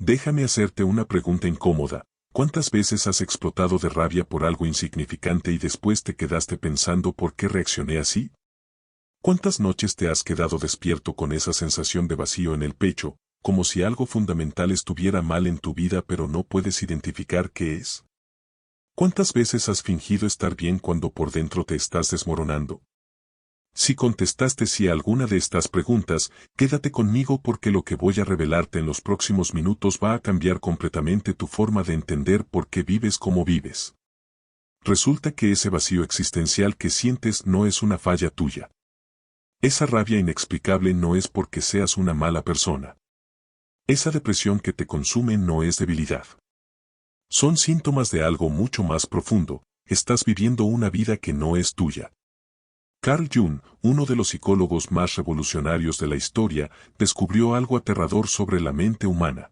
Déjame hacerte una pregunta incómoda. ¿Cuántas veces has explotado de rabia por algo insignificante y después te quedaste pensando por qué reaccioné así? ¿Cuántas noches te has quedado despierto con esa sensación de vacío en el pecho, como si algo fundamental estuviera mal en tu vida pero no puedes identificar qué es? ¿Cuántas veces has fingido estar bien cuando por dentro te estás desmoronando? Si contestaste sí a alguna de estas preguntas, quédate conmigo porque lo que voy a revelarte en los próximos minutos va a cambiar completamente tu forma de entender por qué vives como vives. Resulta que ese vacío existencial que sientes no es una falla tuya. Esa rabia inexplicable no es porque seas una mala persona. Esa depresión que te consume no es debilidad. Son síntomas de algo mucho más profundo. Estás viviendo una vida que no es tuya. Carl Jung, uno de los psicólogos más revolucionarios de la historia, descubrió algo aterrador sobre la mente humana.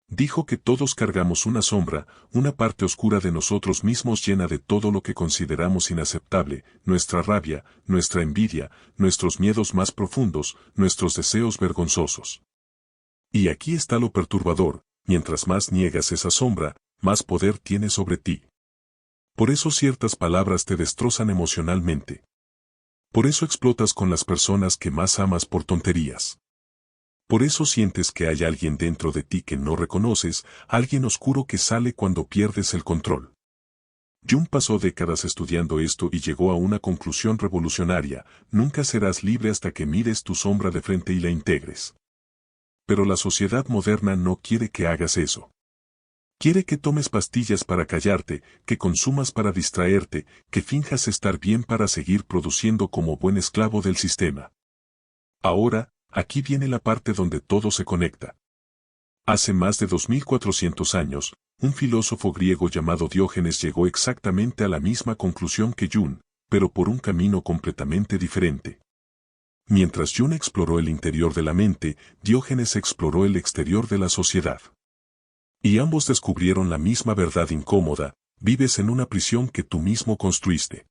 Dijo que todos cargamos una sombra, una parte oscura de nosotros mismos llena de todo lo que consideramos inaceptable, nuestra rabia, nuestra envidia, nuestros miedos más profundos, nuestros deseos vergonzosos. Y aquí está lo perturbador, mientras más niegas esa sombra, más poder tiene sobre ti. Por eso ciertas palabras te destrozan emocionalmente. Por eso explotas con las personas que más amas por tonterías. Por eso sientes que hay alguien dentro de ti que no reconoces, alguien oscuro que sale cuando pierdes el control. Jung pasó décadas estudiando esto y llegó a una conclusión revolucionaria: nunca serás libre hasta que mires tu sombra de frente y la integres. Pero la sociedad moderna no quiere que hagas eso. Quiere que tomes pastillas para callarte, que consumas para distraerte, que finjas estar bien para seguir produciendo como buen esclavo del sistema. Ahora, aquí viene la parte donde todo se conecta. Hace más de 2400 años, un filósofo griego llamado Diógenes llegó exactamente a la misma conclusión que Jung, pero por un camino completamente diferente. Mientras Jung exploró el interior de la mente, Diógenes exploró el exterior de la sociedad. Y ambos descubrieron la misma verdad incómoda: vives en una prisión que tú mismo construiste.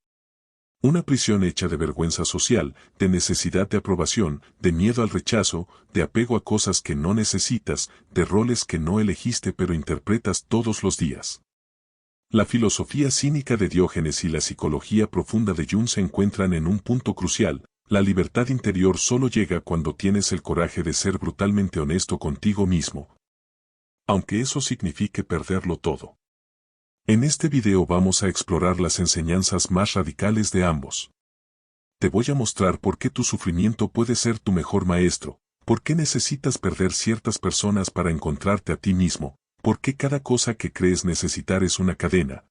Una prisión hecha de vergüenza social, de necesidad de aprobación, de miedo al rechazo, de apego a cosas que no necesitas, de roles que no elegiste pero interpretas todos los días. La filosofía cínica de Diógenes y la psicología profunda de Jung se encuentran en un punto crucial. La libertad interior solo llega cuando tienes el coraje de ser brutalmente honesto contigo mismo, aunque eso signifique perderlo todo. En este video vamos a explorar las enseñanzas más radicales de ambos. Te voy a mostrar por qué tu sufrimiento puede ser tu mejor maestro, por qué necesitas perder ciertas personas para encontrarte a ti mismo, por qué cada cosa que crees necesitar es una cadena,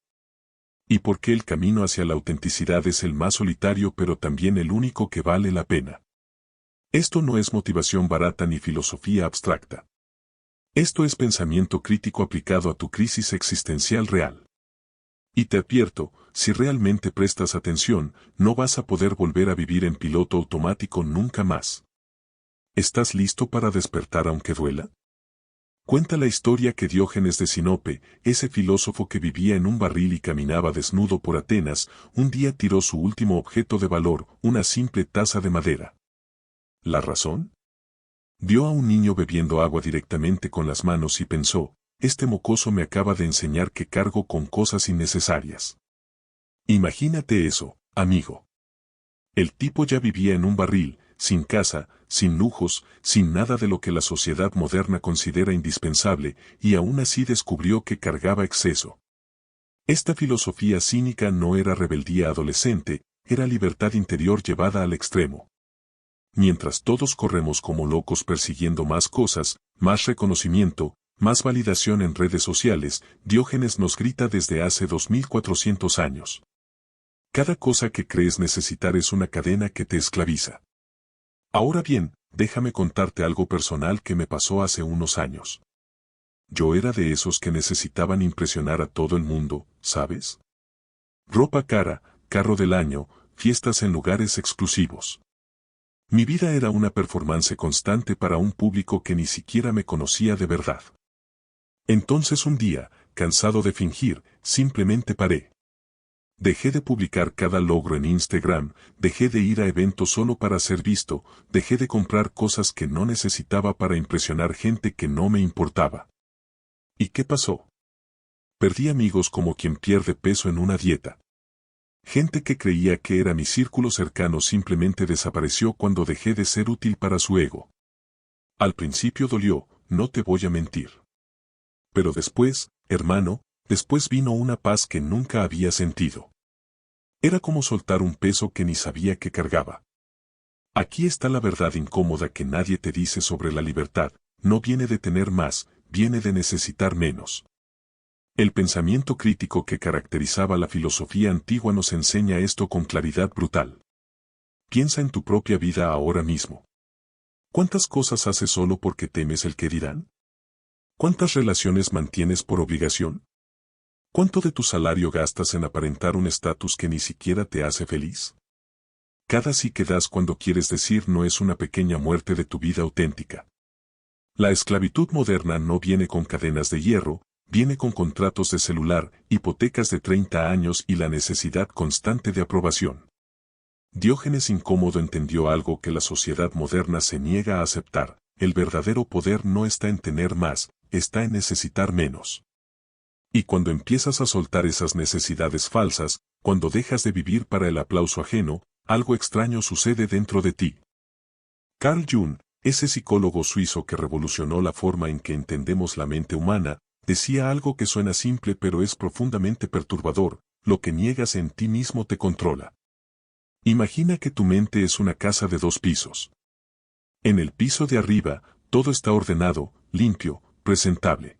y por qué el camino hacia la autenticidad es el más solitario pero también el único que vale la pena. Esto no es motivación barata ni filosofía abstracta. Esto es pensamiento crítico aplicado a tu crisis existencial real. Y te advierto, si realmente prestas atención, no vas a poder volver a vivir en piloto automático nunca más. ¿Estás listo para despertar aunque duela? Cuenta la historia que Diógenes de Sinope, ese filósofo que vivía en un barril y caminaba desnudo por Atenas, un día tiró su último objeto de valor, una simple taza de madera. ¿La razón? Vio a un niño bebiendo agua directamente con las manos y pensó: este mocoso me acaba de enseñar que cargo con cosas innecesarias. Imagínate eso, amigo. El tipo ya vivía en un barril, sin casa, sin lujos, sin nada de lo que la sociedad moderna considera indispensable, y aún así descubrió que cargaba exceso. Esta filosofía cínica no era rebeldía adolescente, era libertad interior llevada al extremo. Mientras todos corremos como locos persiguiendo más cosas, más reconocimiento, más validación en redes sociales, Diógenes nos grita desde hace 2400 años. Cada cosa que crees necesitar es una cadena que te esclaviza. Ahora bien, déjame contarte algo personal que me pasó hace unos años. Yo era de esos que necesitaban impresionar a todo el mundo, ¿sabes? Ropa cara, carro del año, fiestas en lugares exclusivos. Mi vida era una performance constante para un público que ni siquiera me conocía de verdad. Entonces un día, cansado de fingir, simplemente paré. Dejé de publicar cada logro en Instagram, dejé de ir a eventos solo para ser visto, dejé de comprar cosas que no necesitaba para impresionar gente que no me importaba. ¿Y qué pasó? Perdí amigos como quien pierde peso en una dieta. Gente que creía que era mi círculo cercano simplemente desapareció cuando dejé de ser útil para su ego. Al principio dolió, no te voy a mentir. Pero después, hermano, después vino una paz que nunca había sentido. Era como soltar un peso que ni sabía que cargaba. Aquí está la verdad incómoda que nadie te dice sobre la libertad, no viene de tener más, viene de necesitar menos. El pensamiento crítico que caracterizaba la filosofía antigua nos enseña esto con claridad brutal. Piensa en tu propia vida ahora mismo. ¿Cuántas cosas haces solo porque temes el que dirán? ¿Cuántas relaciones mantienes por obligación? ¿Cuánto de tu salario gastas en aparentar un estatus que ni siquiera te hace feliz? Cada sí que das cuando quieres decir no es una pequeña muerte de tu vida auténtica. La esclavitud moderna no viene con cadenas de hierro, viene con contratos de celular, hipotecas de 30 años y la necesidad constante de aprobación. Diógenes Incómodo entendió algo que la sociedad moderna se niega a aceptar: el verdadero poder no está en tener más, está en necesitar menos. Y cuando empiezas a soltar esas necesidades falsas, cuando dejas de vivir para el aplauso ajeno, algo extraño sucede dentro de ti. Carl Jung, ese psicólogo suizo que revolucionó la forma en que entendemos la mente humana, decía algo que suena simple pero es profundamente perturbador: lo que niegas en ti mismo te controla. Imagina que tu mente es una casa de 2 pisos. En el piso de arriba, todo está ordenado, limpio, presentable.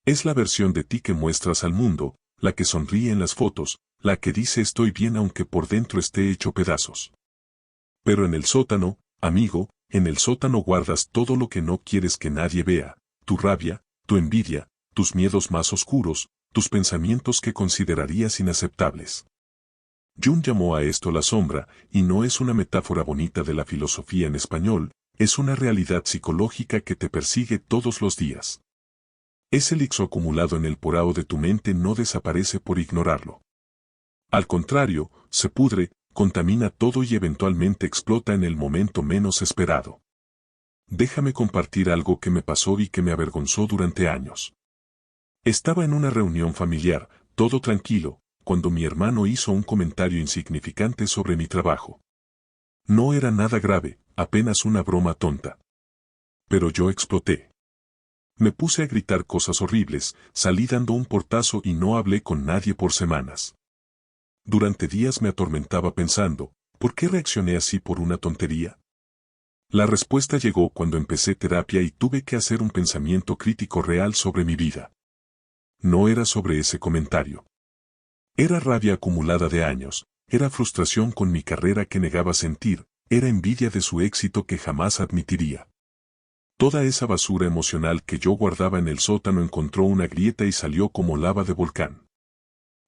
Es la versión de ti que muestras al mundo, la que sonríe en las fotos, la que dice estoy bien aunque por dentro esté hecho pedazos. Pero en el sótano, amigo, en el sótano guardas todo lo que no quieres que nadie vea: tu rabia, tu envidia, tus miedos más oscuros, tus pensamientos que considerarías inaceptables. Jung llamó a esto la sombra, y no es una metáfora bonita de la filosofía en español, es una realidad psicológica que te persigue todos los días. Ese elixir acumulado en el porao de tu mente no desaparece por ignorarlo. Al contrario, se pudre, contamina todo y eventualmente explota en el momento menos esperado. Déjame compartir algo que me pasó y que me avergonzó durante años. Estaba en una reunión familiar, todo tranquilo, cuando mi hermano hizo un comentario insignificante sobre mi trabajo. No era nada grave, apenas una broma tonta. Pero yo exploté. Me puse a gritar cosas horribles, salí dando un portazo y no hablé con nadie por semanas. Durante días me atormentaba pensando, ¿por qué reaccioné así por una tontería? La respuesta llegó cuando empecé terapia y tuve que hacer un pensamiento crítico real sobre mi vida. No era sobre ese comentario. Era rabia acumulada de años, era frustración con mi carrera que negaba sentir, era envidia de su éxito que jamás admitiría. Toda esa basura emocional que yo guardaba en el sótano encontró una grieta y salió como lava de volcán.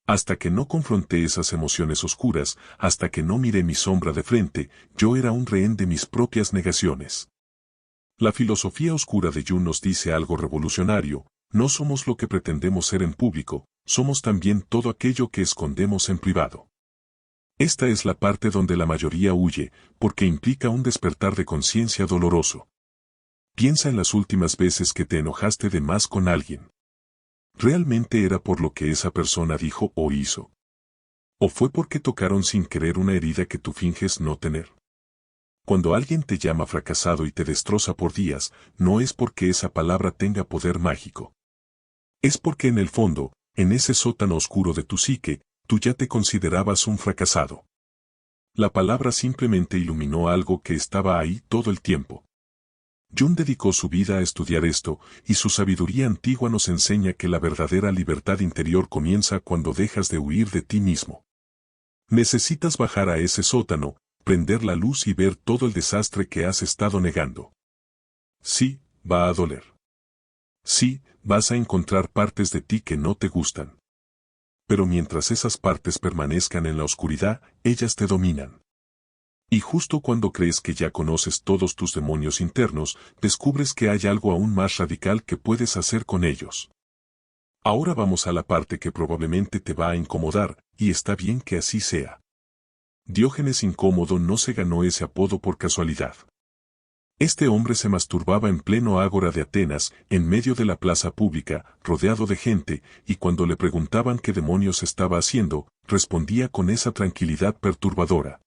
Hasta que no confronté esas emociones oscuras, hasta que no miré mi sombra de frente, yo era un rehén de mis propias negaciones. La filosofía oscura de Jung nos dice algo revolucionario: no somos lo que pretendemos ser en público, somos también todo aquello que escondemos en privado. Esta es la parte donde la mayoría huye, porque implica un despertar de conciencia doloroso. Piensa en las últimas veces que te enojaste de más con alguien. ¿Realmente era por lo que esa persona dijo o hizo? ¿O fue porque tocaron sin querer una herida que tú finges no tener? Cuando alguien te llama fracasado y te destroza por días, no es porque esa palabra tenga poder mágico. Es porque en el fondo, en ese sótano oscuro de tu psique, tú ya te considerabas un fracasado. La palabra simplemente iluminó algo que estaba ahí todo el tiempo. Jung dedicó su vida a estudiar esto, y su sabiduría antigua nos enseña que la verdadera libertad interior comienza cuando dejas de huir de ti mismo. Necesitas bajar a ese sótano, prender la luz y ver todo el desastre que has estado negando. Sí, va a doler. Sí, vas a encontrar partes de ti que no te gustan. Pero mientras esas partes permanezcan en la oscuridad, ellas te dominan. Y justo cuando crees que ya conoces todos tus demonios internos, descubres que hay algo aún más radical que puedes hacer con ellos. Ahora vamos a la parte que probablemente te va a incomodar, y está bien que así sea. Diógenes Incómodo no se ganó ese apodo por casualidad. Este hombre se masturbaba en pleno ágora de Atenas, en medio de la plaza pública, rodeado de gente, y cuando le preguntaban qué demonios estaba haciendo, respondía con esa tranquilidad perturbadora.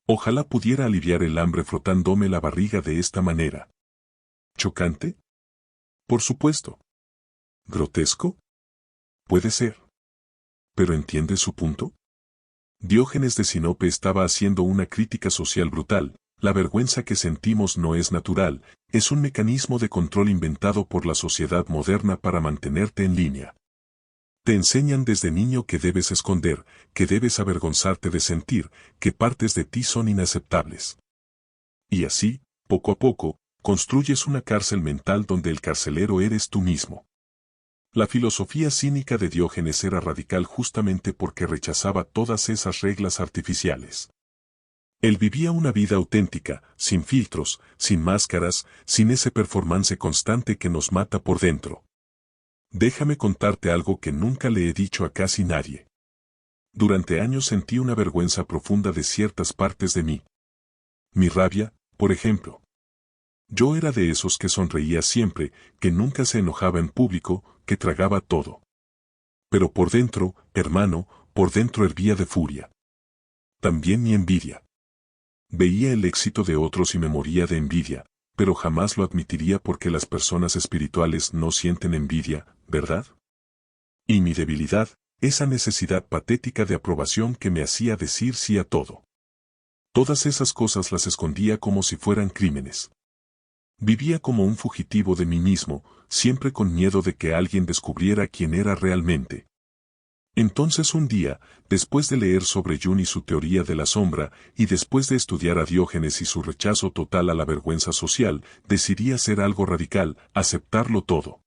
Ojalá pudiera aliviar el hambre frotándome la barriga de esta manera. ¿Chocante? Por supuesto. ¿Grotesco? Puede ser. ¿Pero entiendes su punto? Diógenes de Sinope estaba haciendo una crítica social brutal. La vergüenza que sentimos no es natural, es un mecanismo de control inventado por la sociedad moderna para mantenerte en línea. Te enseñan desde niño que debes esconder, que debes avergonzarte de sentir, que partes de ti son inaceptables. Y así, poco a poco, construyes una cárcel mental donde el carcelero eres tú mismo. La filosofía cínica de Diógenes era radical justamente porque rechazaba todas esas reglas artificiales. Él vivía una vida auténtica, sin filtros, sin máscaras, sin ese performance constante que nos mata por dentro. Déjame contarte algo que nunca le he dicho a casi nadie. Durante años sentí una vergüenza profunda de ciertas partes de mí. Mi rabia, por ejemplo. Yo era de esos que sonreía siempre, que nunca se enojaba en público, que tragaba todo. Pero por dentro, hermano, por dentro hervía de furia. También mi envidia. Veía el éxito de otros y me moría de envidia, pero jamás lo admitiría porque las personas espirituales no sienten envidia, ¿verdad? Y mi debilidad, esa necesidad patética de aprobación que me hacía decir sí a todo. Todas esas cosas las escondía como si fueran crímenes. Vivía como un fugitivo de mí mismo, siempre con miedo de que alguien descubriera quién era realmente. Entonces un día, después de leer sobre Jung y su teoría de la sombra, y después de estudiar a Diógenes y su rechazo total a la vergüenza social, decidí hacer algo radical, aceptarlo todo.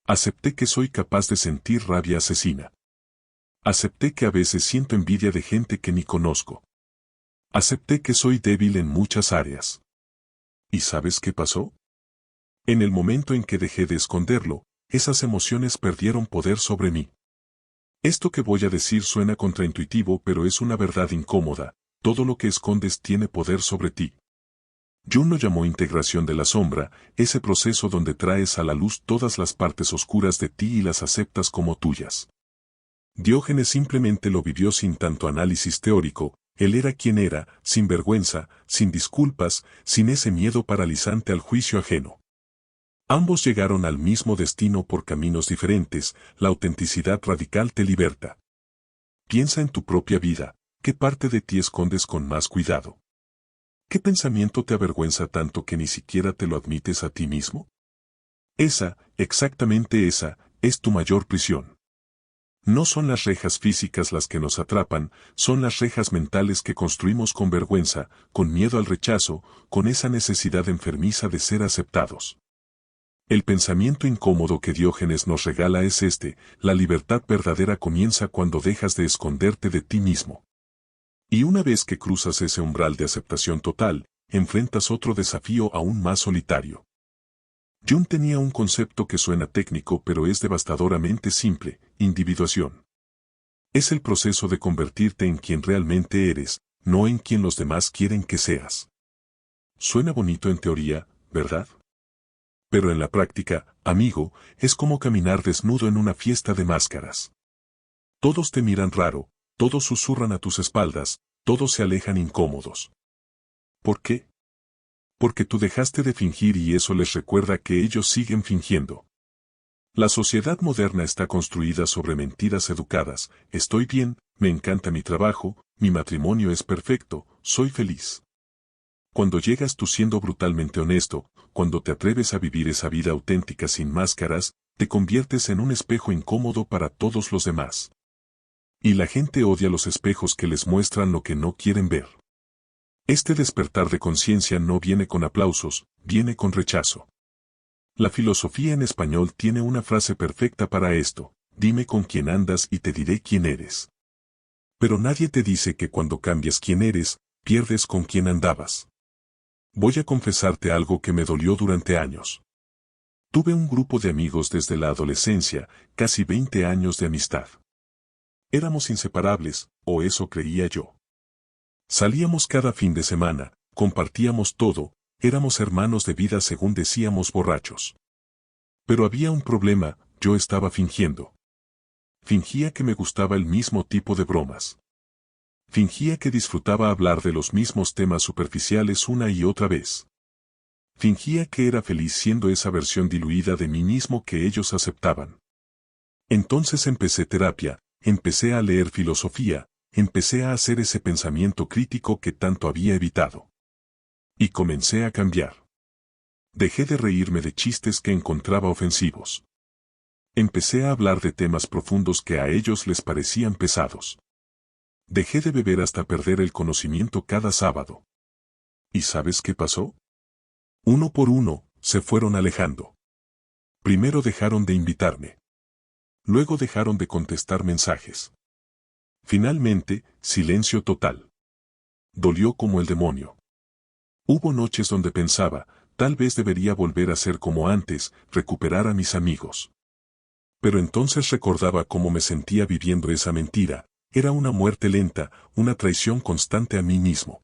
Acepté que soy capaz de sentir rabia asesina. Acepté que a veces siento envidia de gente que ni conozco. Acepté que soy débil en muchas áreas. ¿Y sabes qué pasó? En el momento en que dejé de esconderlo, esas emociones perdieron poder sobre mí. Esto que voy a decir suena contraintuitivo, pero es una verdad incómoda. Todo lo que escondes tiene poder sobre ti. Jung lo llamó integración de la sombra, ese proceso donde traes a la luz todas las partes oscuras de ti y las aceptas como tuyas. Diógenes simplemente lo vivió sin tanto análisis teórico. Él era quien era, sin vergüenza, sin disculpas, sin ese miedo paralizante al juicio ajeno. Ambos llegaron al mismo destino por caminos diferentes. La autenticidad radical te liberta. Piensa en tu propia vida, ¿qué parte de ti escondes con más cuidado? ¿Qué pensamiento te avergüenza tanto que ni siquiera te lo admites a ti mismo? Esa, exactamente esa, es tu mayor prisión. No son las rejas físicas las que nos atrapan, son las rejas mentales que construimos con vergüenza, con miedo al rechazo, con esa necesidad enfermiza de ser aceptados. El pensamiento incómodo que Diógenes nos regala es este: la libertad verdadera comienza cuando dejas de esconderte de ti mismo. Y una vez que cruzas ese umbral de aceptación total, enfrentas otro desafío aún más solitario. Jung tenía un concepto que suena técnico pero es devastadoramente simple: individuación. Es el proceso de convertirte en quien realmente eres, no en quien los demás quieren que seas. Suena bonito en teoría, ¿verdad? Pero en la práctica, amigo, es como caminar desnudo en una fiesta de máscaras. Todos te miran raro, todos susurran a tus espaldas, todos se alejan incómodos. ¿Por qué? Porque tú dejaste de fingir y eso les recuerda que ellos siguen fingiendo. La sociedad moderna está construida sobre mentiras educadas: estoy bien, me encanta mi trabajo, mi matrimonio es perfecto, soy feliz. Cuando llegas tú siendo brutalmente honesto, cuando te atreves a vivir esa vida auténtica sin máscaras, te conviertes en un espejo incómodo para todos los demás. Y la gente odia los espejos que les muestran lo que no quieren ver. Este despertar de conciencia no viene con aplausos, viene con rechazo. La filosofía en español tiene una frase perfecta para esto: dime con quién andas y te diré quién eres. Pero nadie te dice que cuando cambias quién eres, pierdes con quién andabas. Voy a confesarte algo que me dolió durante años. Tuve un grupo de amigos desde la adolescencia, casi 20 años de amistad. Éramos inseparables, o eso creía yo. Salíamos cada fin de semana, compartíamos todo, éramos hermanos de vida según decíamos borrachos. Pero había un problema, yo estaba fingiendo. Fingía que me gustaba el mismo tipo de bromas. Fingía que disfrutaba hablar de los mismos temas superficiales una y otra vez. Fingía que era feliz siendo esa versión diluida de mí mismo que ellos aceptaban. Entonces empecé terapia, empecé a leer filosofía, empecé a hacer ese pensamiento crítico que tanto había evitado. Y comencé a cambiar. Dejé de reírme de chistes que encontraba ofensivos. Empecé a hablar de temas profundos que a ellos les parecían pesados. Dejé de beber hasta perder el conocimiento cada sábado. ¿Y sabes qué pasó? Uno por uno, se fueron alejando. Primero dejaron de invitarme. Luego dejaron de contestar mensajes. Finalmente, silencio total. Dolió como el demonio. Hubo noches donde pensaba, tal vez debería volver a ser como antes, recuperar a mis amigos. Pero entonces recordaba cómo me sentía viviendo esa mentira, era una muerte lenta, una traición constante a mí mismo.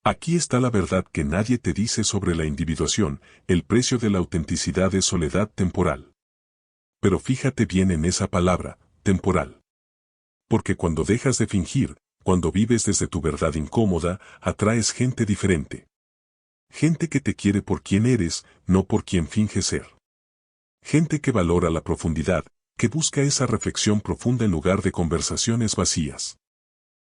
Aquí está la verdad que nadie te dice sobre la individuación, el precio de la autenticidad es soledad temporal. Pero fíjate bien en esa palabra, temporal. Porque cuando dejas de fingir, cuando vives desde tu verdad incómoda, atraes gente diferente. Gente que te quiere por quien eres, no por quien finges ser. Gente que valora la profundidad, que busca esa reflexión profunda en lugar de conversaciones vacías.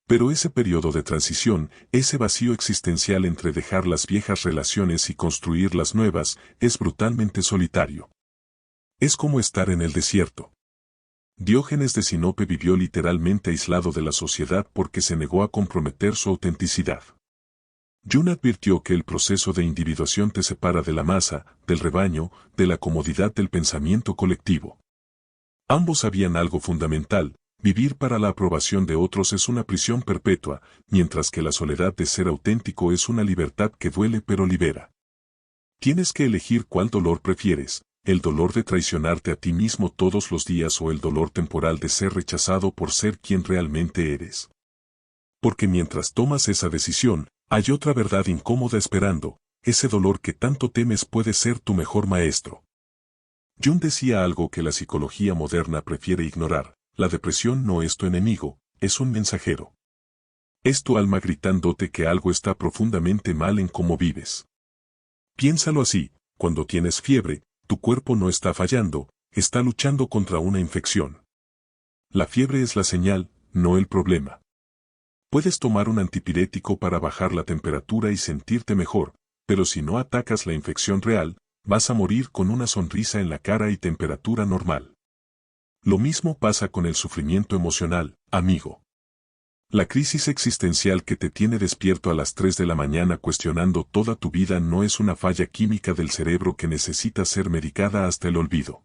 Pero ese periodo de transición, ese vacío existencial entre dejar las viejas relaciones y construir las nuevas, es brutalmente solitario. Es como estar en el desierto. Diógenes de Sinope vivió literalmente aislado de la sociedad porque se negó a comprometer su autenticidad. Jung advirtió que el proceso de individuación te separa de la masa, del rebaño, de la comodidad del pensamiento colectivo. Ambos sabían algo fundamental, vivir para la aprobación de otros es una prisión perpetua, mientras que la soledad de ser auténtico es una libertad que duele pero libera. Tienes que elegir cuál dolor prefieres, el dolor de traicionarte a ti mismo todos los días o el dolor temporal de ser rechazado por ser quien realmente eres. Porque mientras tomas esa decisión, hay otra verdad incómoda esperando, ese dolor que tanto temes puede ser tu mejor maestro. Jung decía algo que la psicología moderna prefiere ignorar, la depresión no es tu enemigo, es un mensajero. Es tu alma gritándote que algo está profundamente mal en cómo vives. Piénsalo así, cuando tienes fiebre, tu cuerpo no está fallando, está luchando contra una infección. La fiebre es la señal, no el problema. Puedes tomar un antipirético para bajar la temperatura y sentirte mejor, pero si no atacas la infección real, vas a morir con una sonrisa en la cara y temperatura normal. Lo mismo pasa con el sufrimiento emocional, amigo. La crisis existencial que te tiene despierto a las 3 de la mañana cuestionando toda tu vida no es una falla química del cerebro que necesita ser medicada hasta el olvido.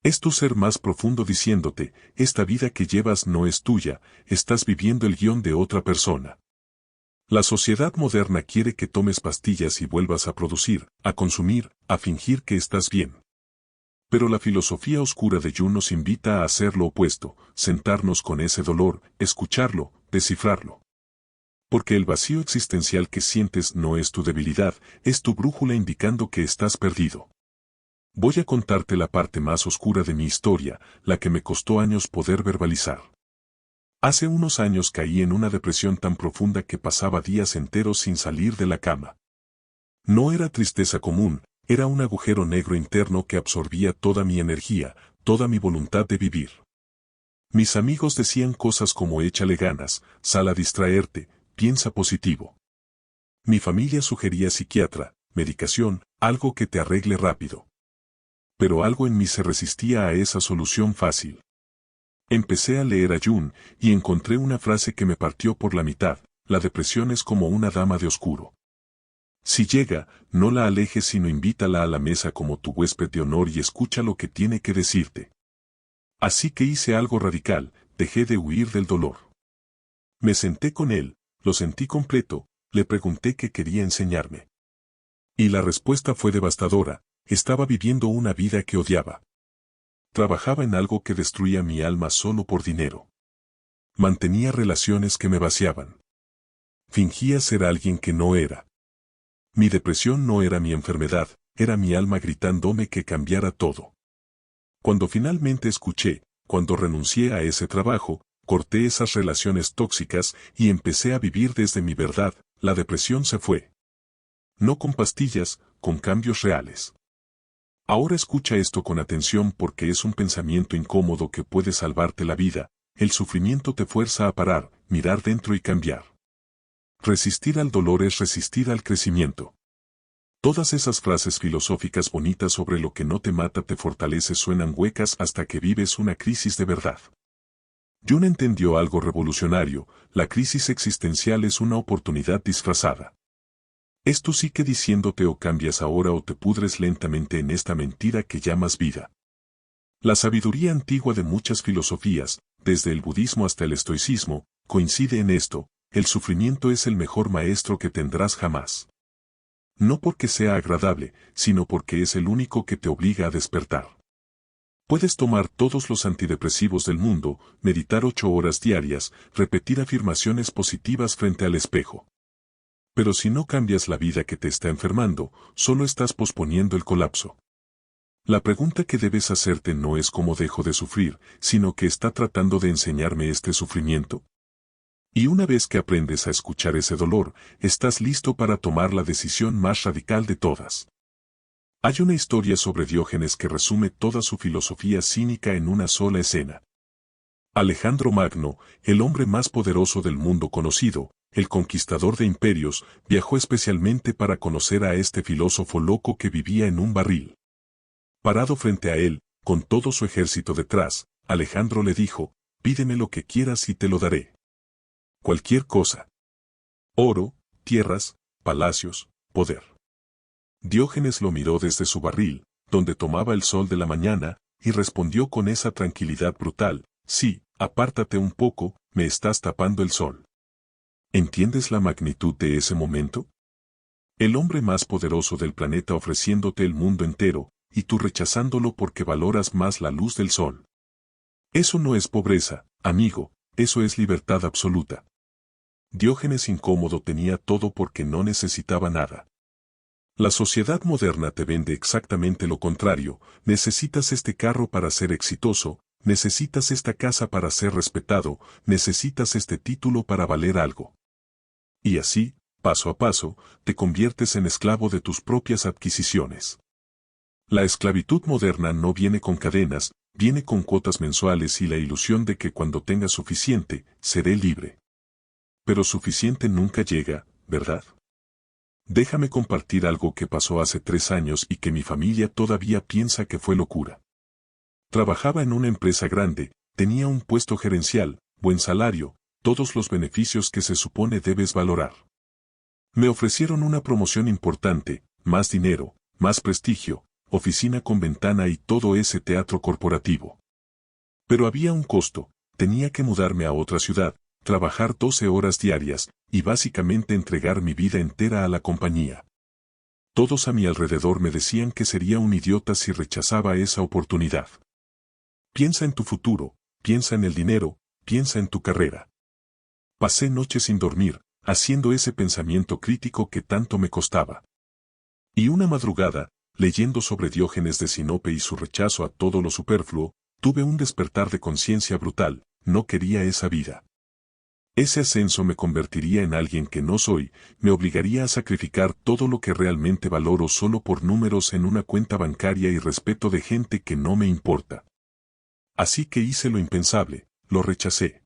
Es tu ser más profundo diciéndote, esta vida que llevas no es tuya, estás viviendo el guión de otra persona. La sociedad moderna quiere que tomes pastillas y vuelvas a producir, a consumir, a fingir que estás bien. Pero la filosofía oscura de Jung nos invita a hacer lo opuesto, sentarnos con ese dolor, escucharlo, descifrarlo. Porque el vacío existencial que sientes no es tu debilidad, es tu brújula indicando que estás perdido. Voy a contarte la parte más oscura de mi historia, la que me costó años poder verbalizar. Hace unos años caí en una depresión tan profunda que pasaba días enteros sin salir de la cama. No era tristeza común, era un agujero negro interno que absorbía toda mi energía, toda mi voluntad de vivir. Mis amigos decían cosas como échale ganas, sal a distraerte, piensa positivo. Mi familia sugería psiquiatra, medicación, algo que te arregle rápido. Pero algo en mí se resistía a esa solución fácil. Empecé a leer a Jung, y encontré una frase que me partió por la mitad, la depresión es como una dama de oscuro. Si llega, no la alejes sino invítala a la mesa como tu huésped de honor y escucha lo que tiene que decirte. Así que hice algo radical, dejé de huir del dolor. Me senté con él, lo sentí completo, le pregunté qué quería enseñarme. Y la respuesta fue devastadora. Estaba viviendo una vida que odiaba. Trabajaba en algo que destruía mi alma solo por dinero. Mantenía relaciones que me vaciaban. Fingía ser alguien que no era. Mi depresión no era mi enfermedad, era mi alma gritándome que cambiara todo. Cuando finalmente escuché, cuando renuncié a ese trabajo, corté esas relaciones tóxicas y empecé a vivir desde mi verdad, la depresión se fue. No con pastillas, con cambios reales. Ahora escucha esto con atención porque es un pensamiento incómodo que puede salvarte la vida. El sufrimiento te fuerza a parar, mirar dentro y cambiar. Resistir al dolor es resistir al crecimiento. Todas esas frases filosóficas bonitas sobre lo que no te mata te fortalece suenan huecas hasta que vives una crisis de verdad. Jung entendió algo revolucionario, la crisis existencial es una oportunidad disfrazada. Es tu psique diciéndote o cambias ahora o te pudres lentamente en esta mentira que llamas vida. La sabiduría antigua de muchas filosofías, desde el budismo hasta el estoicismo, coincide en esto, el sufrimiento es el mejor maestro que tendrás jamás. No porque sea agradable, sino porque es el único que te obliga a despertar. Puedes tomar todos los antidepresivos del mundo, meditar 8 horas diarias, repetir afirmaciones positivas frente al espejo. Pero si no cambias la vida que te está enfermando, solo estás posponiendo el colapso. La pregunta que debes hacerte no es cómo dejo de sufrir, sino que está tratando de enseñarme este sufrimiento. Y una vez que aprendes a escuchar ese dolor, estás listo para tomar la decisión más radical de todas. Hay una historia sobre Diógenes que resume toda su filosofía cínica en una sola escena. Alejandro Magno, el hombre más poderoso del mundo conocido, el conquistador de imperios, viajó especialmente para conocer a este filósofo loco que vivía en un barril. Parado frente a él, con todo su ejército detrás, Alejandro le dijo, «Pídeme lo que quieras y te lo daré. Cualquier cosa. Oro, tierras, palacios, poder». Diógenes lo miró desde su barril, donde tomaba el sol de la mañana, y respondió con esa tranquilidad brutal, «Sí, apártate un poco, me estás tapando el sol». ¿Entiendes la magnitud de ese momento? El hombre más poderoso del planeta ofreciéndote el mundo entero, y tú rechazándolo porque valoras más la luz del sol. Eso no es pobreza, amigo, eso es libertad absoluta. Diógenes incómodo tenía todo porque no necesitaba nada. La sociedad moderna te vende exactamente lo contrario, necesitas este carro para ser exitoso, necesitas esta casa para ser respetado, necesitas este título para valer algo. Y así, paso a paso, te conviertes en esclavo de tus propias adquisiciones. La esclavitud moderna no viene con cadenas, viene con cuotas mensuales y la ilusión de que cuando tenga suficiente, seré libre. Pero suficiente nunca llega, ¿verdad? Déjame compartir algo que pasó hace 3 años y que mi familia todavía piensa que fue locura. Trabajaba en una empresa grande, tenía un puesto gerencial, buen salario, todos los beneficios que se supone debes valorar. Me ofrecieron una promoción importante, más dinero, más prestigio, oficina con ventana y todo ese teatro corporativo. Pero había un costo, tenía que mudarme a otra ciudad, trabajar 12 horas diarias, y básicamente entregar mi vida entera a la compañía. Todos a mi alrededor me decían que sería un idiota si rechazaba esa oportunidad. Piensa en tu futuro, piensa en el dinero, piensa en tu carrera. Pasé noches sin dormir, haciendo ese pensamiento crítico que tanto me costaba. Y una madrugada, leyendo sobre Diógenes de Sinope y su rechazo a todo lo superfluo, tuve un despertar de conciencia brutal, no quería esa vida. Ese ascenso me convertiría en alguien que no soy, me obligaría a sacrificar todo lo que realmente valoro solo por números en una cuenta bancaria y respeto de gente que no me importa. Así que hice lo impensable, lo rechacé.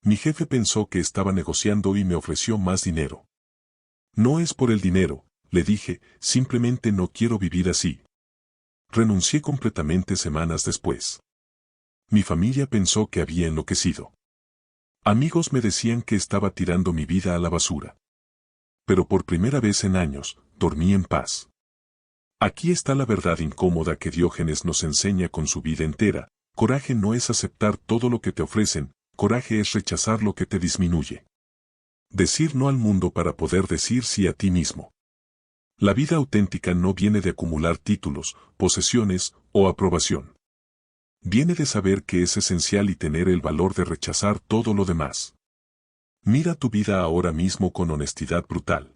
Mi jefe pensó que estaba negociando y me ofreció más dinero. No es por el dinero, le dije, simplemente no quiero vivir así. Renuncié completamente semanas después. Mi familia pensó que había enloquecido. Amigos me decían que estaba tirando mi vida a la basura. Pero por primera vez en años, dormí en paz. Aquí está la verdad incómoda que Diógenes nos enseña con su vida entera. Coraje no es aceptar todo lo que te ofrecen, coraje es rechazar lo que te disminuye. Decir no al mundo para poder decir sí a ti mismo. La vida auténtica no viene de acumular títulos, posesiones o aprobación. Viene de saber que es esencial y tener el valor de rechazar todo lo demás. Mira tu vida ahora mismo con honestidad brutal.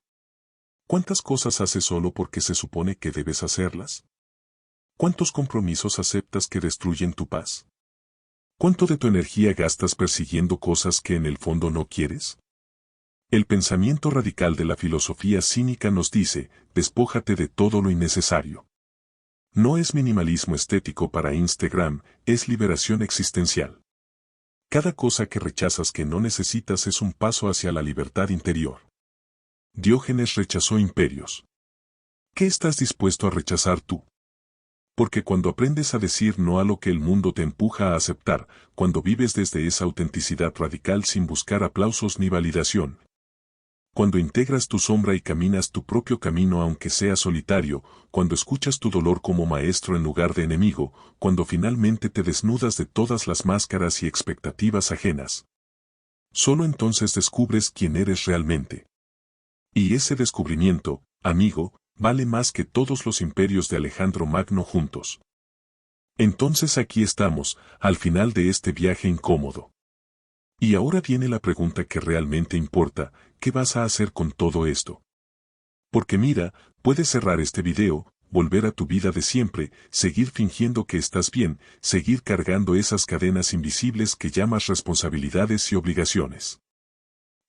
¿Cuántas cosas haces solo porque se supone que debes hacerlas? ¿Cuántos compromisos aceptas que destruyen tu paz? ¿Cuánto de tu energía gastas persiguiendo cosas que en el fondo no quieres? El pensamiento radical de la filosofía cínica nos dice, despójate de todo lo innecesario. No es minimalismo estético para Instagram, es liberación existencial. Cada cosa que rechazas que no necesitas es un paso hacia la libertad interior. Diógenes rechazó imperios. ¿Qué estás dispuesto a rechazar tú? Porque cuando aprendes a decir no a lo que el mundo te empuja a aceptar, cuando vives desde esa autenticidad radical sin buscar aplausos ni validación, cuando integras tu sombra y caminas tu propio camino aunque sea solitario, cuando escuchas tu dolor como maestro en lugar de enemigo, cuando finalmente te desnudas de todas las máscaras y expectativas ajenas. Solo entonces descubres quién eres realmente. Y ese descubrimiento, amigo, vale más que todos los imperios de Alejandro Magno juntos. Entonces aquí estamos, al final de este viaje incómodo. Y ahora viene la pregunta que realmente importa, ¿qué vas a hacer con todo esto? Porque mira, puedes cerrar este video, volver a tu vida de siempre, seguir fingiendo que estás bien, seguir cargando esas cadenas invisibles que llamas responsabilidades y obligaciones.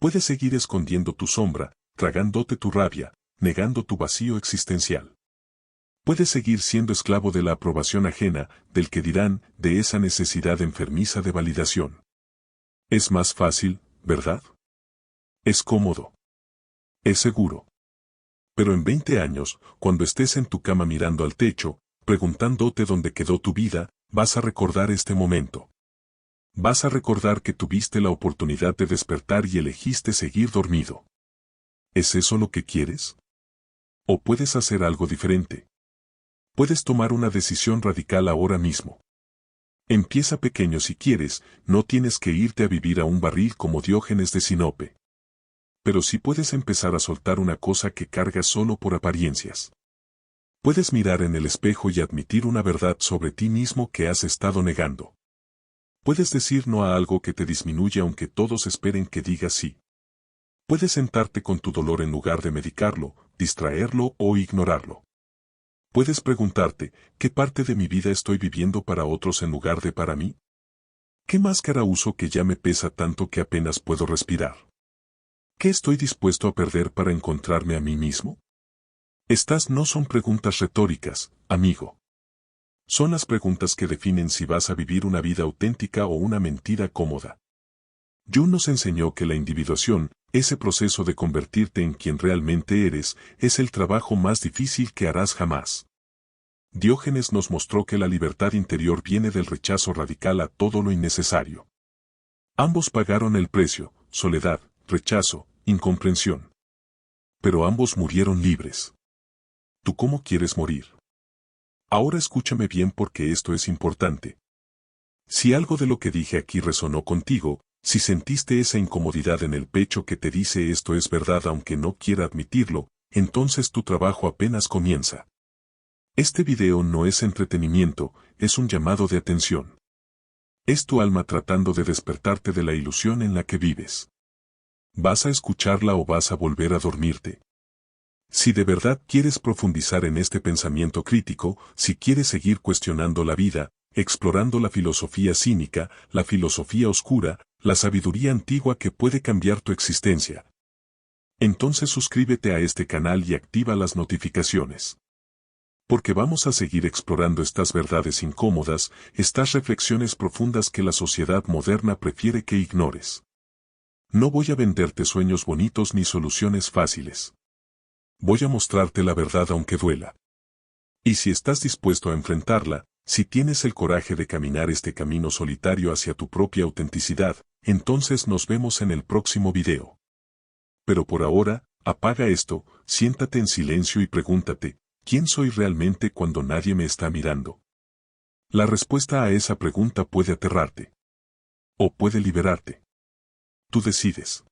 Puedes seguir escondiendo tu sombra, tragándote tu rabia, negando tu vacío existencial. Puedes seguir siendo esclavo de la aprobación ajena, del que dirán, de esa necesidad enfermiza de validación. Es más fácil, ¿verdad? Es cómodo. Es seguro. Pero en 20 años, cuando estés en tu cama mirando al techo, preguntándote dónde quedó tu vida, vas a recordar este momento. Vas a recordar que tuviste la oportunidad de despertar y elegiste seguir dormido. ¿Es eso lo que quieres? ¿O puedes hacer algo diferente? Puedes tomar una decisión radical ahora mismo. Empieza pequeño si quieres, no tienes que irte a vivir a un barril como Diógenes de Sinope. Pero sí puedes empezar a soltar una cosa que cargas solo por apariencias. Puedes mirar en el espejo y admitir una verdad sobre ti mismo que has estado negando. Puedes decir no a algo que te disminuye aunque todos esperen que digas sí. Puedes sentarte con tu dolor en lugar de medicarlo, distraerlo o ignorarlo. Puedes preguntarte, ¿qué parte de mi vida estoy viviendo para otros en lugar de para mí? ¿Qué máscara uso que ya me pesa tanto que apenas puedo respirar? ¿Qué estoy dispuesto a perder para encontrarme a mí mismo? Estas no son preguntas retóricas, amigo. Son las preguntas que definen si vas a vivir una vida auténtica o una mentira cómoda. Jung nos enseñó que la individuación, ese proceso de convertirte en quien realmente eres, es el trabajo más difícil que harás jamás. Diógenes nos mostró que la libertad interior viene del rechazo radical a todo lo innecesario. Ambos pagaron el precio, soledad, rechazo, incomprensión. Pero ambos murieron libres. ¿Tú cómo quieres morir? Ahora escúchame bien porque esto es importante. Si algo de lo que dije aquí resonó contigo, si sentiste esa incomodidad en el pecho que te dice esto es verdad aunque no quiera admitirlo, entonces tu trabajo apenas comienza. Este video no es entretenimiento, es un llamado de atención. Es tu alma tratando de despertarte de la ilusión en la que vives. ¿Vas a escucharla o vas a volver a dormirte? Si de verdad quieres profundizar en este pensamiento crítico, si quieres seguir cuestionando la vida, explorando la filosofía cínica, la filosofía oscura, la sabiduría antigua que puede cambiar tu existencia, entonces suscríbete a este canal y activa las notificaciones. Porque vamos a seguir explorando estas verdades incómodas, estas reflexiones profundas que la sociedad moderna prefiere que ignores. No voy a venderte sueños bonitos ni soluciones fáciles. Voy a mostrarte la verdad aunque duela. Y si estás dispuesto a enfrentarla, si tienes el coraje de caminar este camino solitario hacia tu propia autenticidad, entonces nos vemos en el próximo video. Pero por ahora, apaga esto, siéntate en silencio y pregúntate, ¿quién soy realmente cuando nadie me está mirando? La respuesta a esa pregunta puede aterrarte. O puede liberarte. Tú decides.